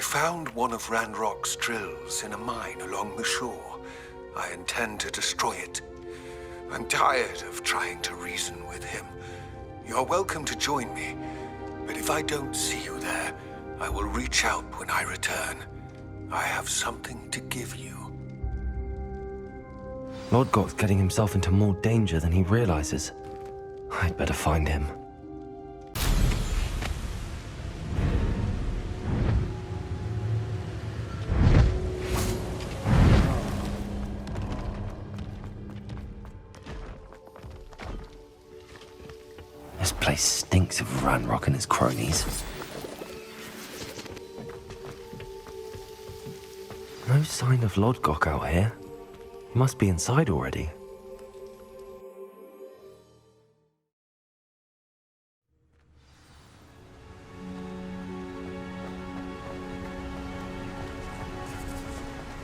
I found one of Ranrock's drills in a mine along the shore. I intend to destroy it. I'm tired of trying to reason with him. You're welcome to join me, but if I don't see you there, I will reach out when I return. I have something to give you. Logdoks getting himself into more danger than he realizes. I'd better find him. This place stinks of Ranrock and his cronies. No sign of Logdok out here. He must be inside already.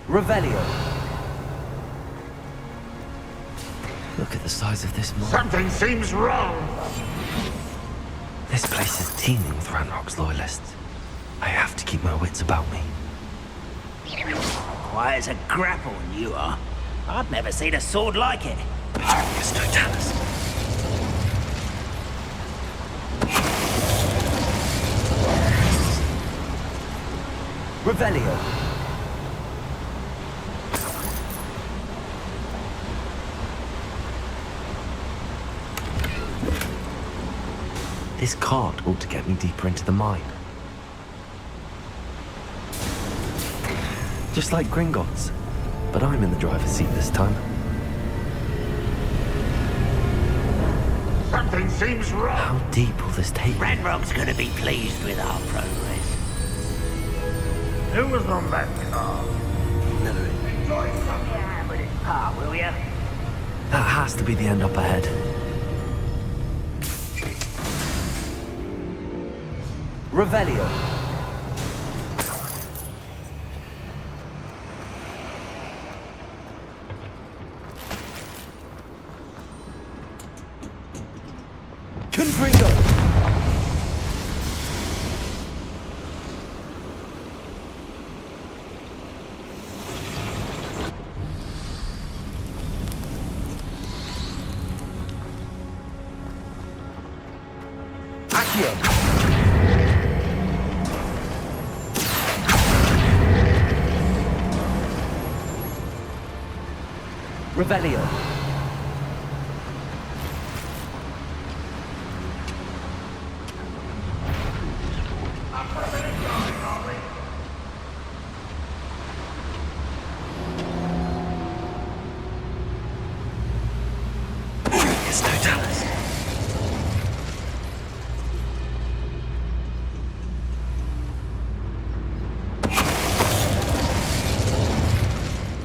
Revelio. Look at the size of this mine. Something seems wrong! This place is teeming with Ranrock's loyalists. I have to keep my wits about me. Quiet as a grapple, you are. I've never seen a sword like it. Yes, Totalis. Revelio. This cart ought to get me deeper into the mine. Just like Gringotts, but I'm in the driver's seat this time. Something seems wrong! How deep will this take me? Ranrock's gonna be pleased with our progress. Who was on that car? Enjoy some hand with his car, will ya? That has to be the end up ahead. Revelio. Confringo. Accio. Revelio. It's Totalis.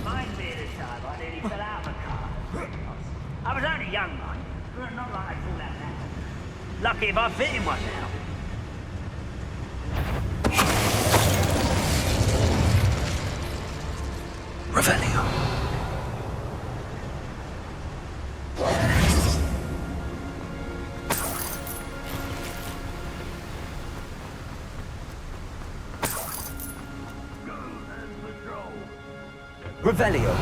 Mind me this time, I nearly fell out of a car. I was only young, mind, but not like I fall out now. Lucky if I fit in one now. Revelio. Revelio.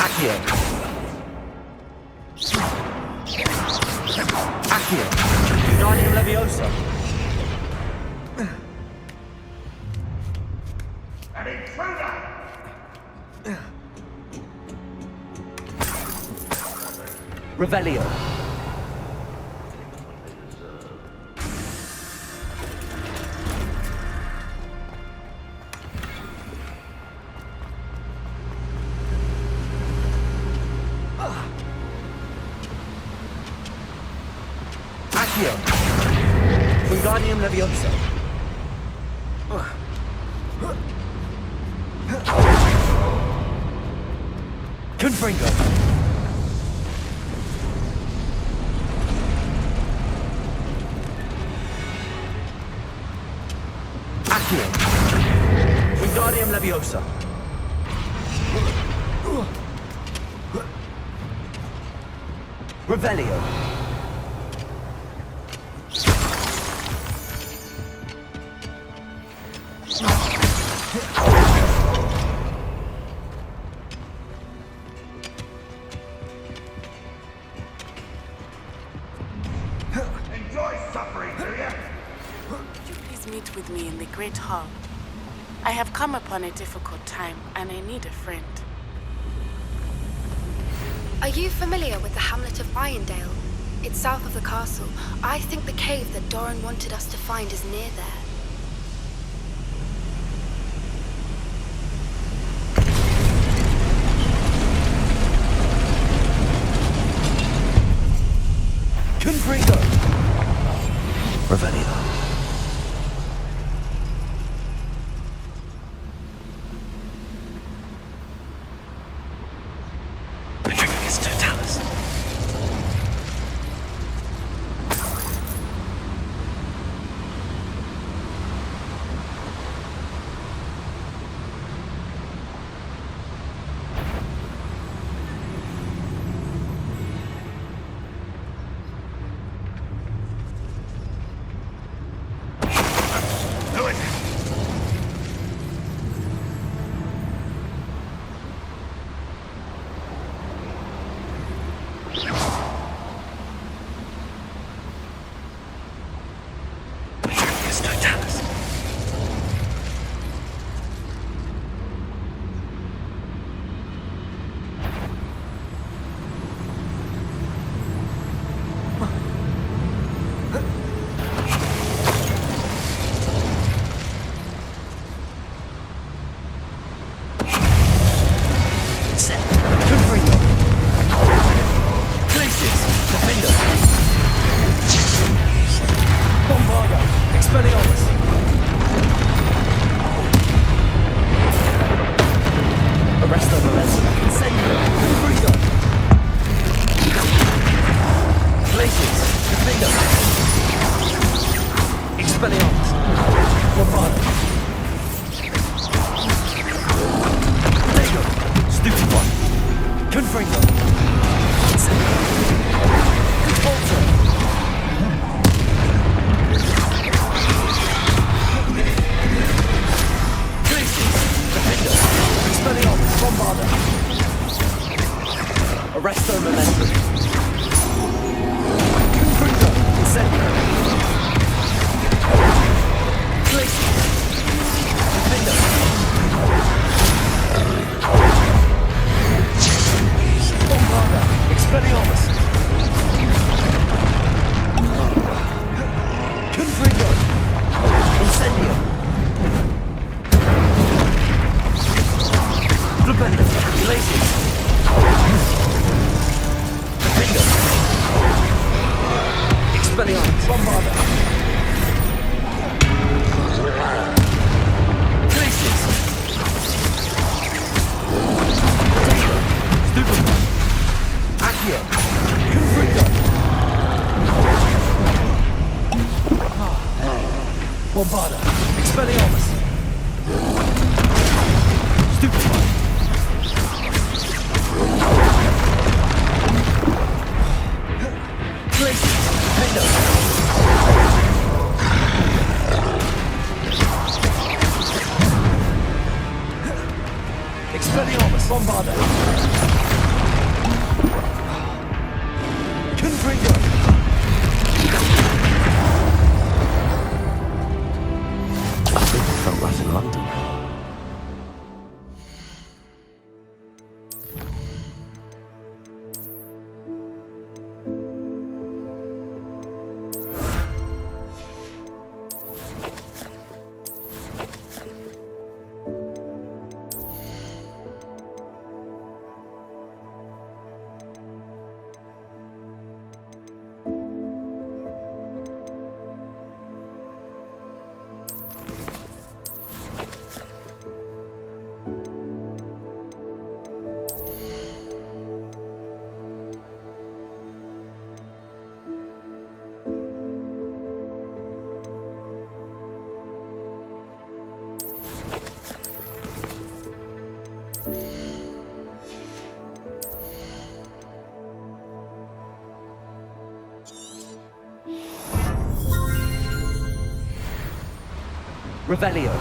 Accio. Accio. Guardian Leviosa. An intruder! Revelio. Accio. Wingardium Leviosa. Confringo. Leviosa. Revelio. Enjoy suffering, do you? Would you please meet with me in the Great Hall? I have come upon a difficult time, and I need a friend. Are you familiar with the hamlet of Irondale? It's south of the castle. I think the cave that Doran wanted us to find is near there. Confringo. Revelio. Petrificus totalis. Do it! Petrificus totalis. Set. Confringo. Glacius. Defender. Bombardo. Expelliarmus. Arresto Momentum. Incendio. Confringo. Glacius. Defender. Expelliarmus. Bombardo. Lego. Stupid one. Confringo. Incendio. Volta. Glacius. Defender. Expelliarmus. Bombardo. Arresto Momentum. Confringo. Incendio. Glacius. Defender. Bombardo. Expelliarmus. Confringo. Incendio. Flipendo. Glacius. Defender. Expelliarmus. Bombardo. Glacius. Stupid. Accio. Confringo. Bombardo. Expelliarmus. Stupid one. Glacius. Defender. Expelliarmus. Bombardo. Confringo. I think I felt right in London. Revelio. Revelio.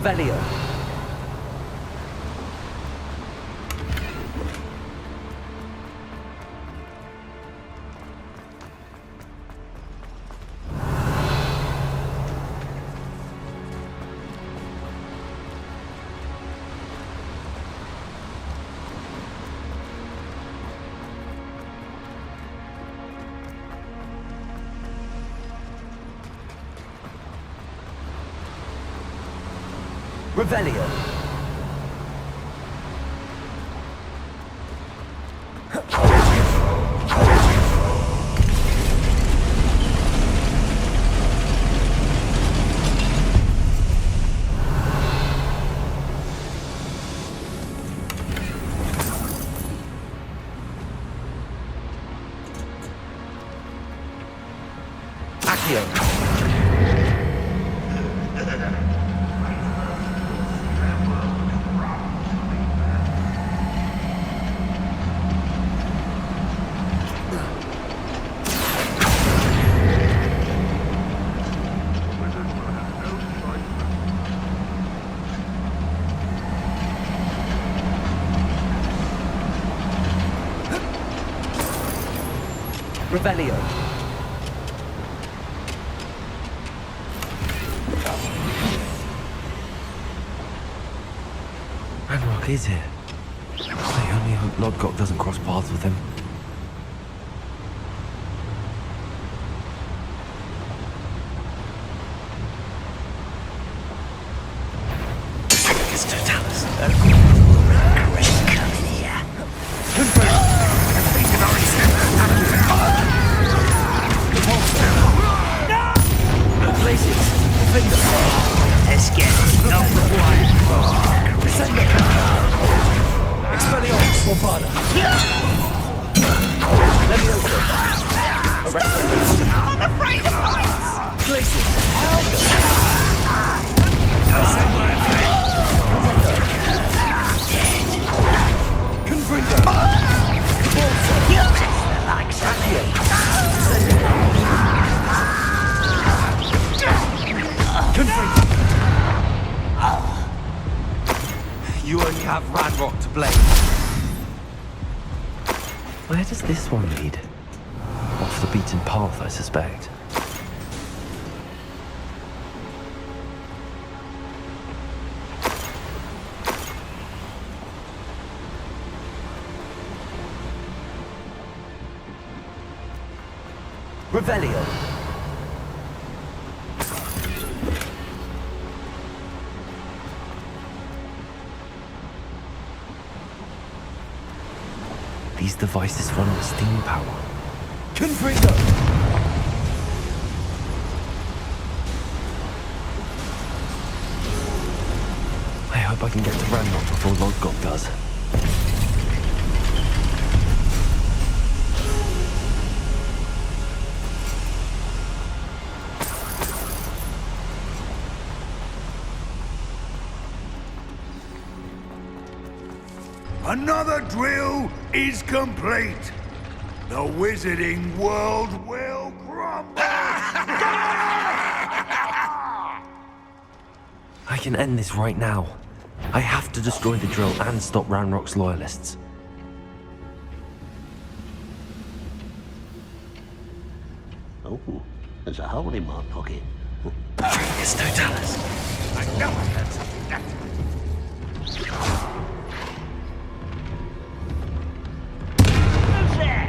Revelio. Revelio. Accio. Revelio. Ranrock is here. I only hope Logdoks doesn't cross paths with him. It's Totalis. Great coming here. Places. Let's get it. Number one. Send it. Expelliarmus Bombada. Let me open. Arrest. I'm afraid of heights. Places. Confringo. Like you only have Ranrock to blame. Where does this one lead? Off the beaten path, I suspect. Revelio. These devices run on steam power. Confringo! hope I can get to Ranrock before Logdok does. Another drill is complete. The wizarding world will crumble. I can end this right now. I have to destroy the drill and stop Ranrock's loyalists. Oh, there's a hole in my pocket. It's Totalis. I know I heard something that. Who's there?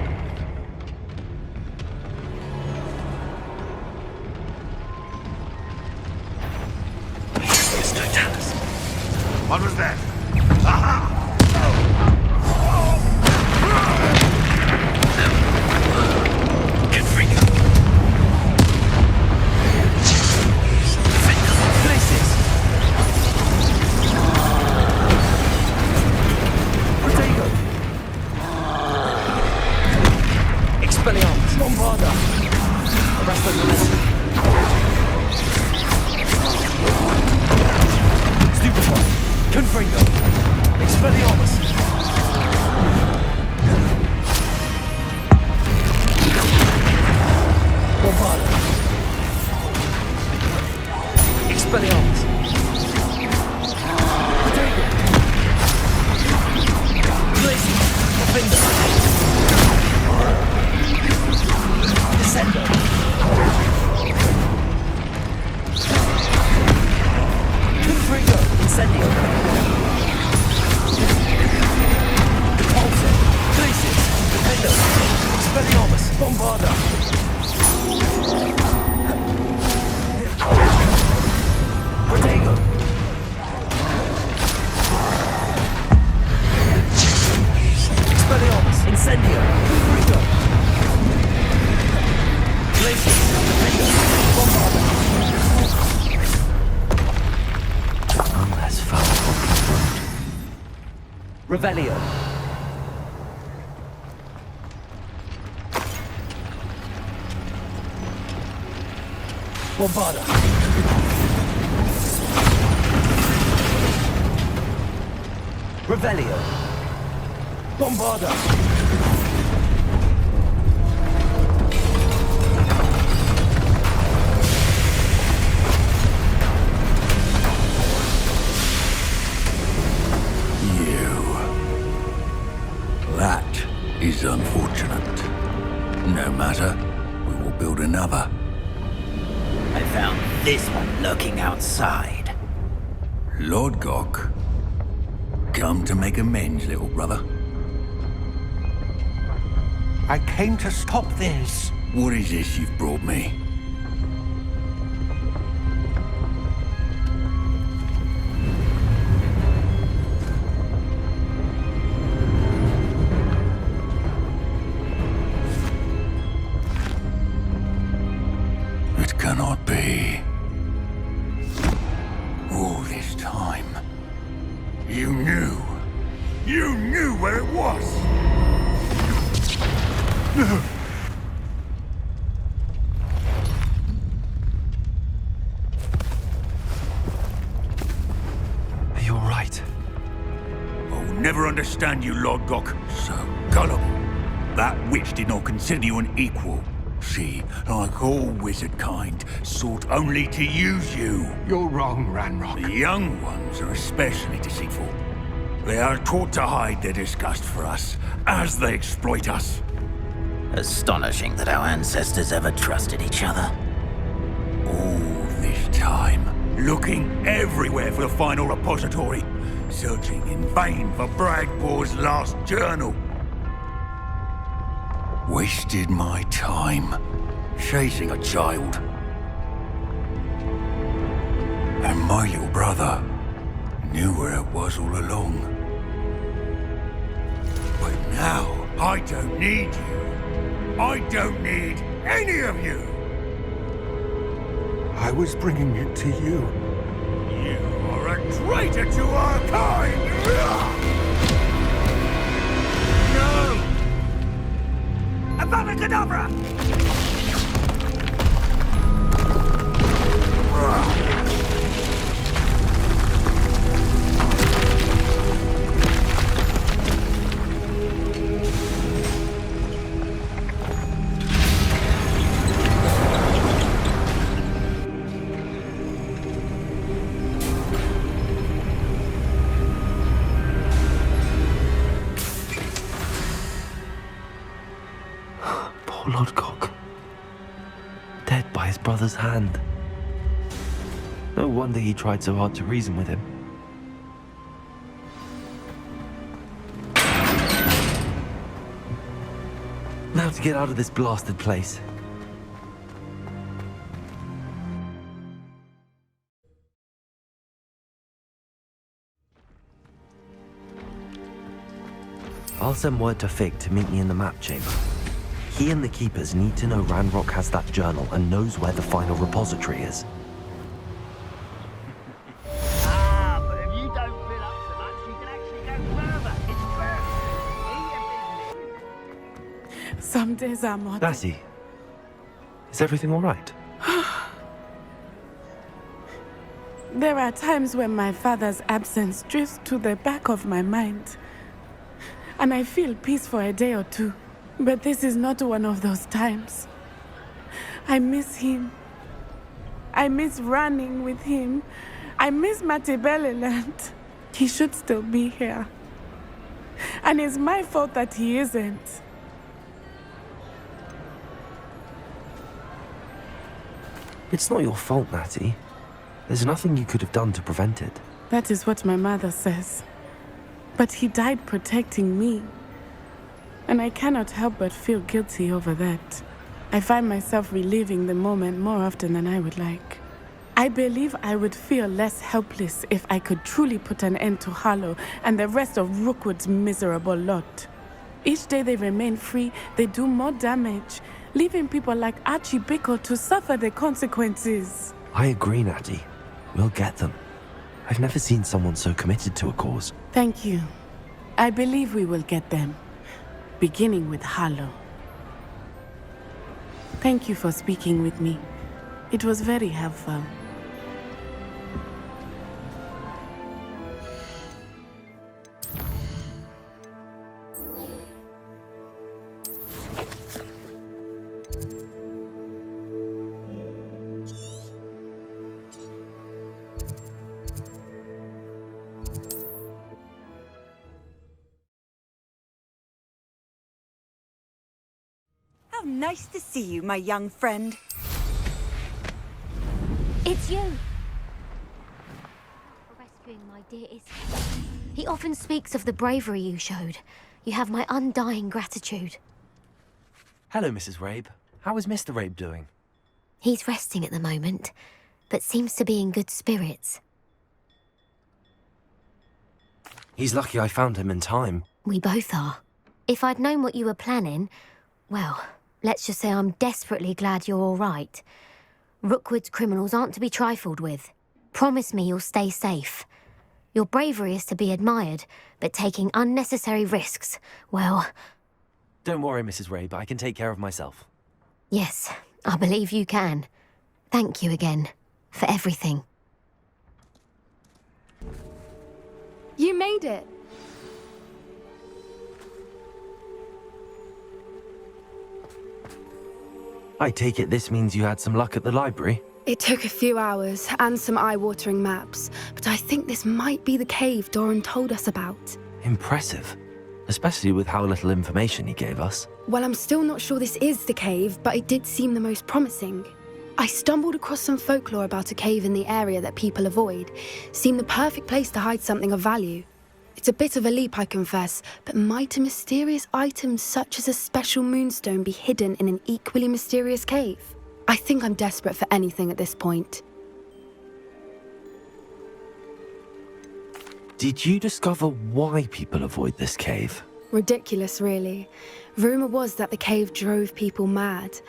It's Totalis. What was that? Aha! Get free. Places. Protego. Expelliarmus. Bombarda. Arrest the list. Stupefy. Confringo. Expelliarmus. Bombarda. Expelliarmus. Protego. Blazing. Defender. Descendo. Confringo. Incendio. Repulse. Glacius. Defender. Expelliarmus. Bombarda. Protego. Expelliarmus. Incendio. Confringo. Glacius. Defender. Bombarda. One less foul road. Revelio. Bombarda. Revelio. Bombarda. That is unfortunate. No matter, we will build another. I found this one lurking outside. Logdoks, come to make amends, little brother. I came to stop this. What is this you've brought me? It cannot be. All this time, you knew where it was. Are you alright? I'll never understand you, Logdoks. So gullible. That witch did not consider you an equal. She, like all wizard kind, sought only to use you. You're wrong, Ranrock. The young ones are especially deceitful. They are taught to hide their disgust for us, as they exploit us. Astonishing that our ancestors ever trusted each other. All this time, looking everywhere for the final repository, searching in vain for Bragbor's last journal. Wasted my time chasing a child. And my little brother knew where it was all along. But now, I don't need you. I don't need any of you. I was bringing it to you. You are a Traitor to our kind! No! Avada Kedavra! Poor Logdok. Dead by his brother's hand. No wonder he tried so hard to reason with him. Now to get out of this blasted place. I'll send word to Fig to meet me in the map chamber. He and the Keepers need to know Ranrock has that journal and knows where the final repository is. Ah, but if you don't fill up so much, you can actually go further. It's true. Eat your business. Some days are more. Lassie, is everything all right? There are times when my father's absence drifts to the back of my mind. And I feel peace for a day or two. But this is not one of those times. I miss him. I miss running with him. I miss Matebeleland. He should still be here. And it's my fault that he isn't. It's not your fault, Natty. There's nothing you could have done to prevent it. That is what my mother says. But he died protecting me. And I cannot help but feel guilty over that. I find myself reliving the moment more often than I would like. I believe I would feel less helpless if I could truly put an end to Harlow and the rest of Rookwood's miserable lot. Each day they remain free, they do more damage, leaving people like Archie Bickle to suffer the consequences. I agree, Natty. We'll get them. I've never seen someone so committed to a cause. Thank you. I believe we will get them. Beginning with Harlow. Thank you for speaking with me. It was very helpful. How nice to see you, my young friend. It's you. For rescuing my dear Izzy. He often speaks of the bravery you showed. You have my undying gratitude. Hello, Mrs. Rabe. How is Mr. Rabe doing? He's resting at the moment, but seems to be in good spirits. He's lucky I found him in time. We both are. If I'd known what you were planning, well, let's just say I'm desperately glad you're all right. Rookwood's criminals aren't to be trifled with. Promise me you'll stay safe. Your bravery is to be admired, but taking unnecessary risks, well... Don't worry, Mrs. Rabe. I can take care of myself. Yes, I believe you can. Thank you again, for everything. You made it. I take it this means you had some luck at the library? It took a few hours and some eye-watering maps, but I think this might be the cave Doran told us about. Impressive. Especially with how little information he gave us. Well, I'm still not sure this is the cave, but it did seem the most promising. I stumbled across some folklore about a cave in the area that people avoid. Seemed the perfect place to hide something of value. It's a bit of a leap, I confess, but might a mysterious item such as a special moonstone be hidden in an equally mysterious cave? I think I'm desperate for anything at this point. Did you discover why people avoid this cave? Ridiculous, really. Rumour was that the cave drove people mad.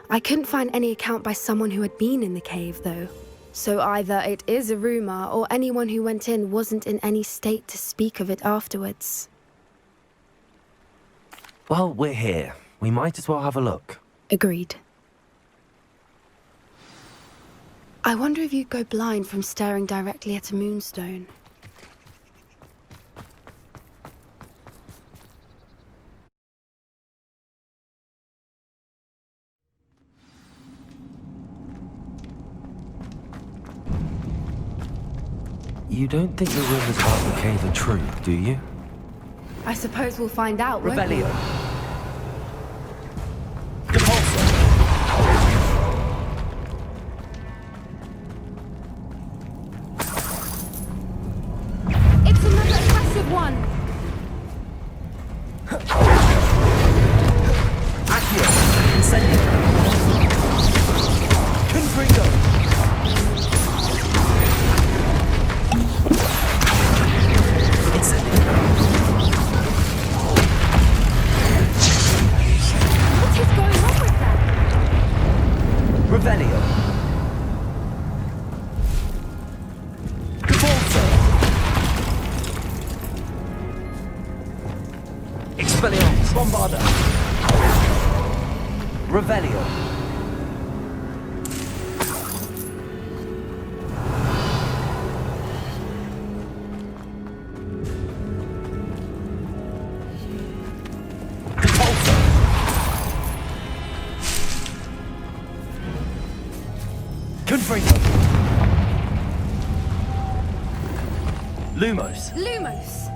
I couldn't find any account by someone who had been in the cave, though. So either it is a rumor, or anyone who went in wasn't in any state to speak of it afterwards. Well, we're here. We might as well have a look. Agreed. I wonder if you'd go blind from staring directly at a moonstone. You don't think the rumors about the cave are true, do you? I suppose we'll find out, won't we? Revelio. Depulso. It's another aggressive one! Accio. Incendio. Confringo. What is going on with that? Revelio. Depulso. Expelliarmus. Bombarda. Revelio. Confringo. Lumos. Lumos!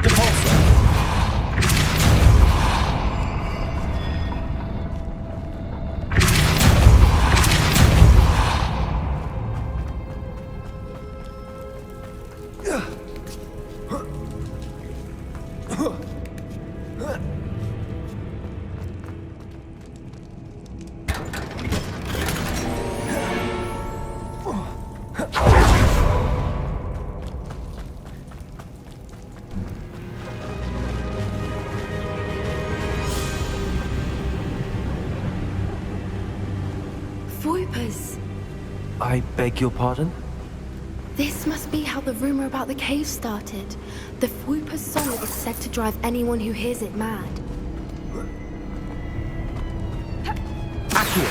Depulso. Voipers! I beg your pardon? This must be how the rumor about the cave started. The Voiper's song is said to drive anyone who hears it mad. Accio.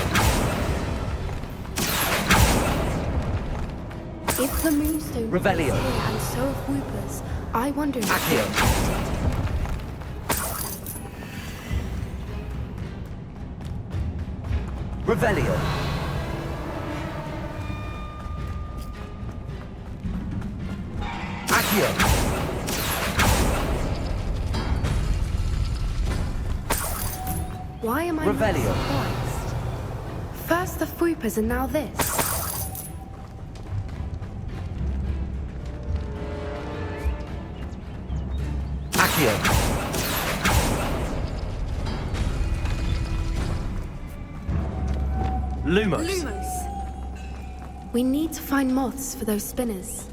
If the moonstone Revelio. is here and so are Voipers, I wonder if Accio. Revelio. Accio. Why am I not Revelio. surprised? First the Voipers and now this. Accio. Lumos. Lumos! We need to find moths for those spinners.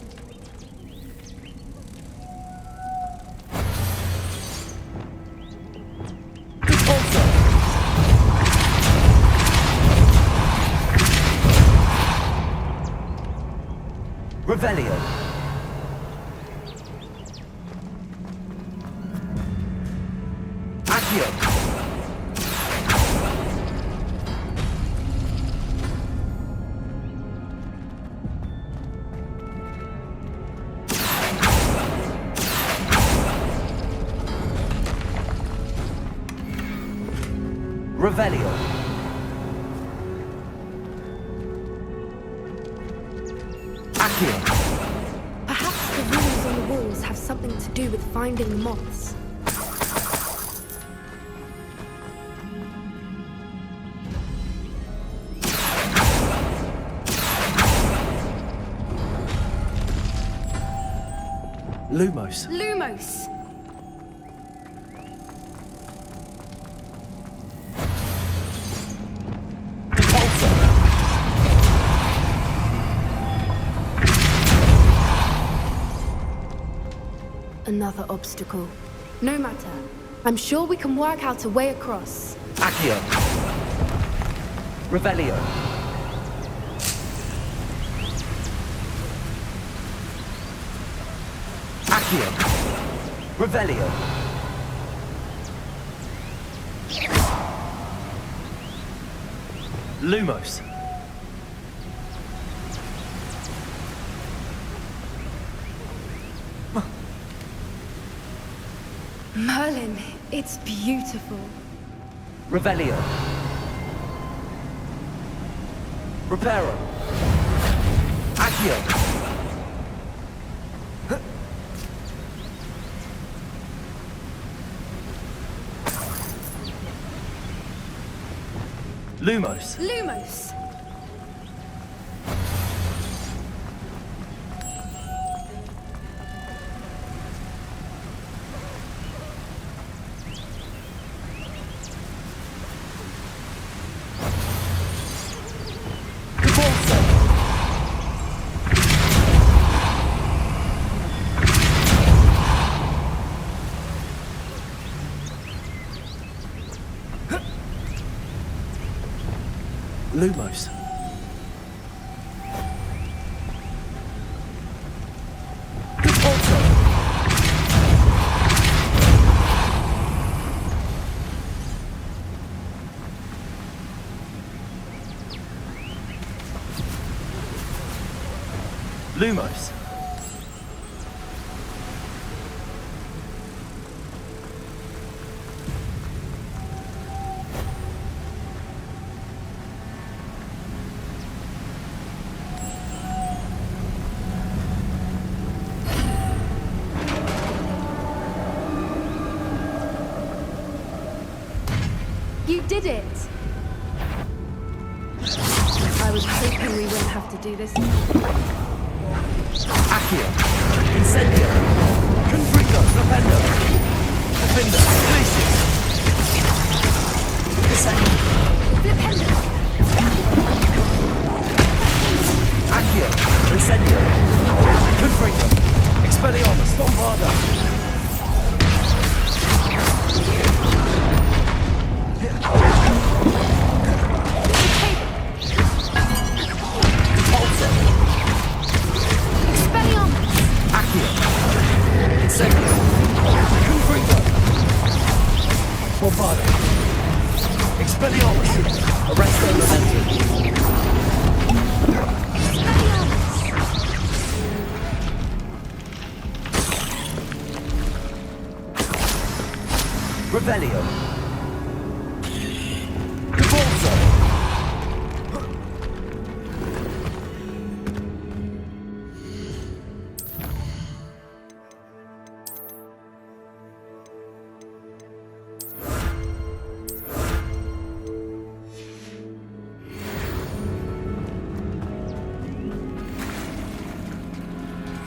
Depulso. Revelio. Accio. Revelio. Accio. Perhaps the runes on the walls have something to do with finding the moths. Lumos. Lumos! Depulso. Another obstacle. No matter. I'm sure we can work out a way across. Accio. Revelio. Accio. Revelio. Lumos. Merlin, it's beautiful. Revelio. Reparo. Accio. Lumos. Lumos! Lumos. Lumos. You did it! I was hoping we wouldn't have to do this. Accio. Incendio. Confringo. Rapendo. Defender. Glacius. Incendio. Defender! Accio. Incendio. Confringo. Expelliarmus. Bombarda. Expelliarmus! Arresto Momentum! Revelio! Cabalzo!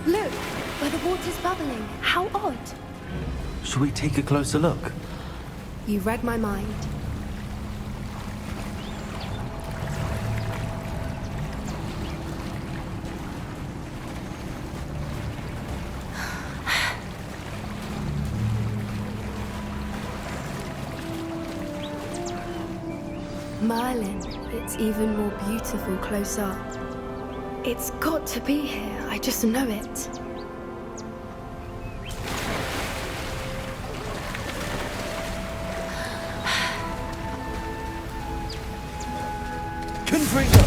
Look, where the water's bubbling. How odd. Should we take a closer look? You read my mind. Merlin, it's even more beautiful close up. It's got to be here, I just know it. Confringo!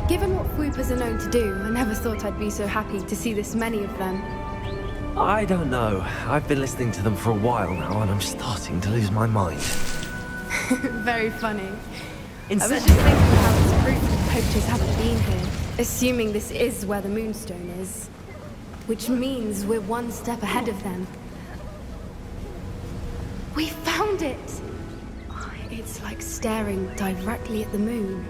Given what Fwoopas are known to do, I never thought I'd be so happy to see this many of them. I don't know. I've been listening to them for a while now, and I'm starting to lose my mind. Very funny. I was Incendio! just thinking how it's proof that poachers haven't been here, assuming this is where the Moonstone is. Which means we're one step ahead of them. We found it! Oh, it's like staring directly at the moon.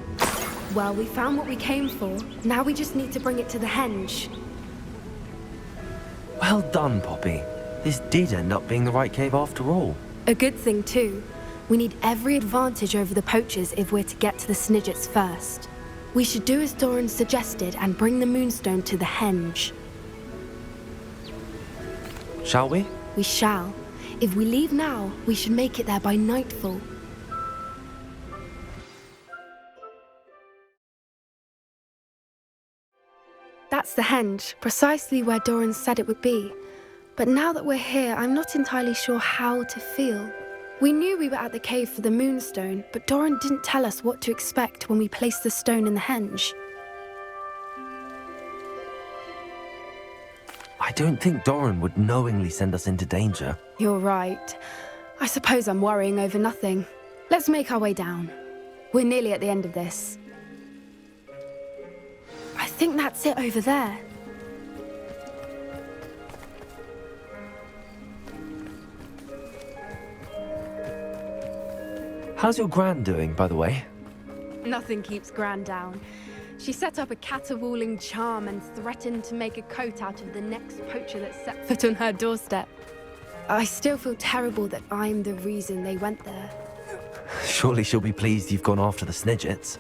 Well, we found what we came for. Now we just need to bring it to the henge. Well done, Poppy. This did end up being the right cave after all. A good thing, too. We need every advantage over the poachers if we're to get to the Snidgets first. We should do as Doran suggested and bring the Moonstone to the henge. shall we? We shall. If we leave now, we should make it there by nightfall. That's the henge, precisely where Doran said it would be. But now that we're here, I'm not entirely sure how to feel. We knew we were at the cave for the moonstone, but Doran didn't tell us what to expect when we placed the stone in the henge. I don't think Doran would knowingly send us into danger. You're right. I suppose I'm worrying over nothing. Let's make our way down. We're nearly at the end of this. I think that's it over there. How's your Gran doing, by the way? Nothing keeps Gran down. She set up a caterwauling charm and threatened to make a coat out of the next poacher that set foot on her doorstep. I still feel terrible that I'm the reason they went there. Surely she'll be pleased you've gone after the Snidgets.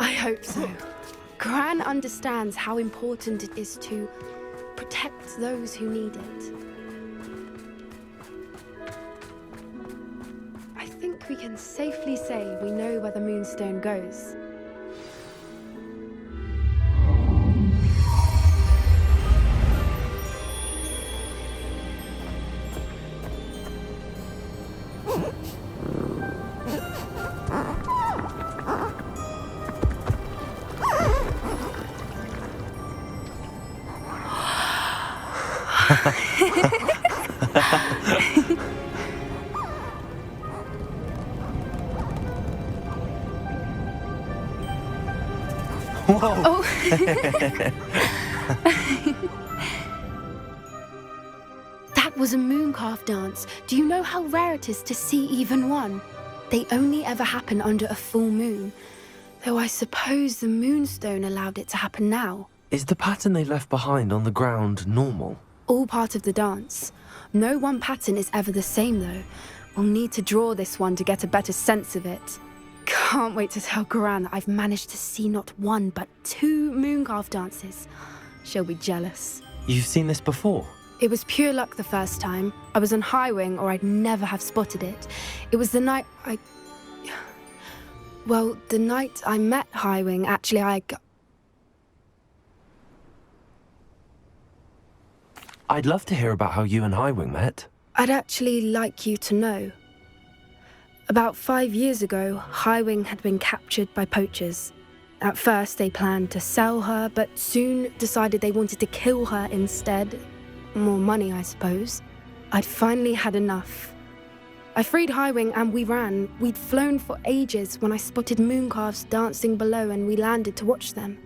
I hope so. Gran understands how important it is to protect those who need it. I think we can safely say we know where the moonstone goes. Whoa! Oh. That was a mooncalf dance. Do you know how rare it is to see even one? They only ever happen under a full moon. Though I suppose the moonstone allowed it to happen now. Is the pattern they left behind on the ground normal? All part of the dance. No one pattern is ever the same though. We'll need to draw this one to get a better sense of it. Can't wait to tell Gran that I've managed to see not one but 2 mooncalf dances. She'll be jealous. You've seen this before? It was pure luck the first time. I was on Highwing or I'd never have spotted it. It was the night the night I met Highwing, actually I'd love to hear about how you and Highwing met. I'd actually like you to know. About 5 years ago, Highwing had been captured by poachers. At first, they planned to sell her, but soon decided they wanted to kill her instead. More money, I suppose. I'd finally had enough. I freed Highwing and we ran. We'd flown for ages when I spotted mooncalves dancing below and we landed to watch them.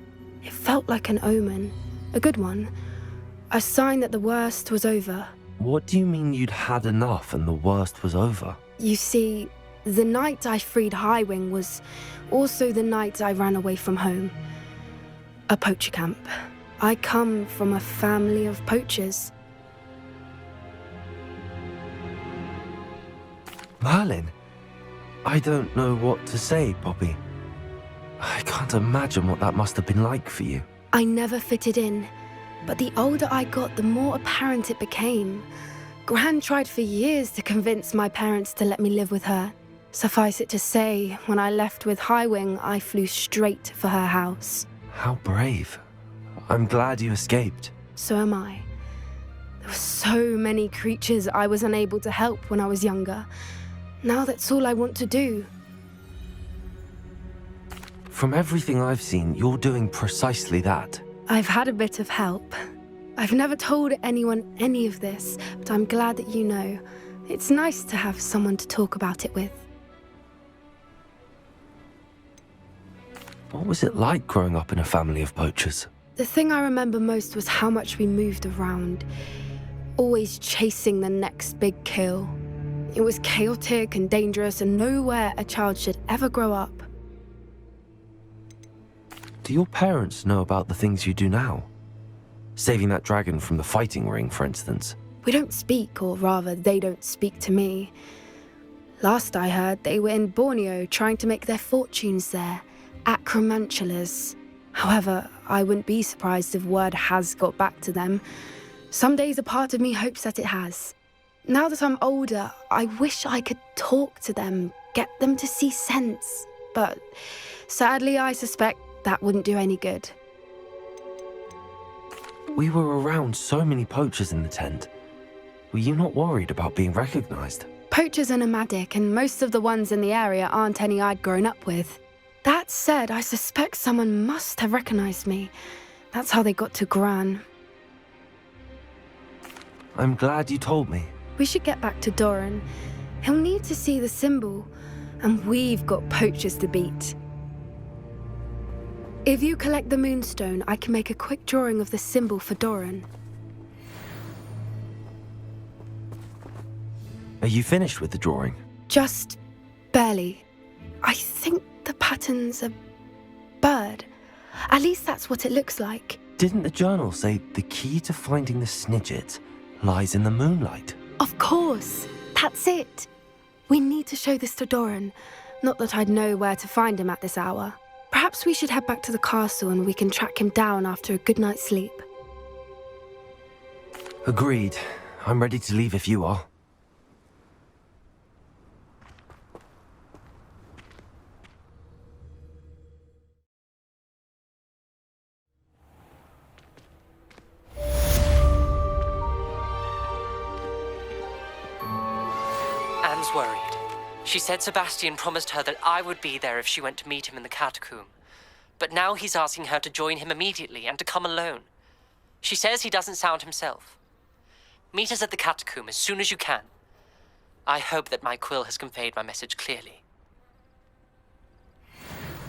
It felt like an omen. A good one. A sign that the worst was over. What do you mean you'd had enough and the worst was over? You see, the night I freed Highwing was also the night I ran away from home. A poacher camp. I come from a family of poachers. Merlin? I don't know what to say, Poppy. I can't imagine what that must have been like for you. I never fitted in, but the older I got, the more apparent it became. Gran tried for years to convince my parents to let me live with her. Suffice it to say, when I left with Highwing, I flew straight for her house. How brave. I'm glad you escaped. So am I. There were so many creatures I was unable to help when I was younger. Now that's all I want to do. From everything I've seen, you're doing precisely that. I've had a bit of help. I've never told anyone any of this, but I'm glad that you know. It's nice to have someone to talk about it with. What was it like growing up in a family of poachers? The thing I remember most was how much we moved around, always chasing the next big kill. It was chaotic and dangerous and nowhere a child should ever grow up. Do your parents know about the things you do now? Saving that dragon from the fighting ring, for instance. We don't speak, or rather, they don't speak to me. Last I heard, they were in Borneo trying to make their fortunes there, acromantulas. However, I wouldn't be surprised if word has got back to them. Some days a part of me hopes that it has. Now that I'm older, I wish I could talk to them, get them to see sense. But sadly, I suspect that wouldn't do any good. We were around so many poachers in the tent. Were you not worried about being recognized? Poachers are nomadic, and most of the ones in the area aren't any I'd grown up with. That said, I suspect someone must have recognized me. That's how they got to Gran. I'm glad you told me. We should get back to Doran. He'll need to see the symbol, and we've got poachers to beat. If you collect the moonstone, I can make a quick drawing of the symbol for Doran. Are you finished with the drawing? Just barely. I think the pattern's a bird. At least that's what it looks like. Didn't the journal say the key to finding the Snidget lies in the moonlight? Of course. That's it. We need to show this to Doran. Not that I'd know where to find him at this hour. Perhaps we should head back to the castle and we can track him down after a good night's sleep. Agreed. I'm ready to leave if you are. Anne's worried. She said Sebastian promised her that I would be there if she went to meet him in the catacomb. But now he's asking her to join him immediately and to come alone. She says he doesn't sound himself. Meet us at the catacomb as soon as you can. I hope that my quill has conveyed my message clearly.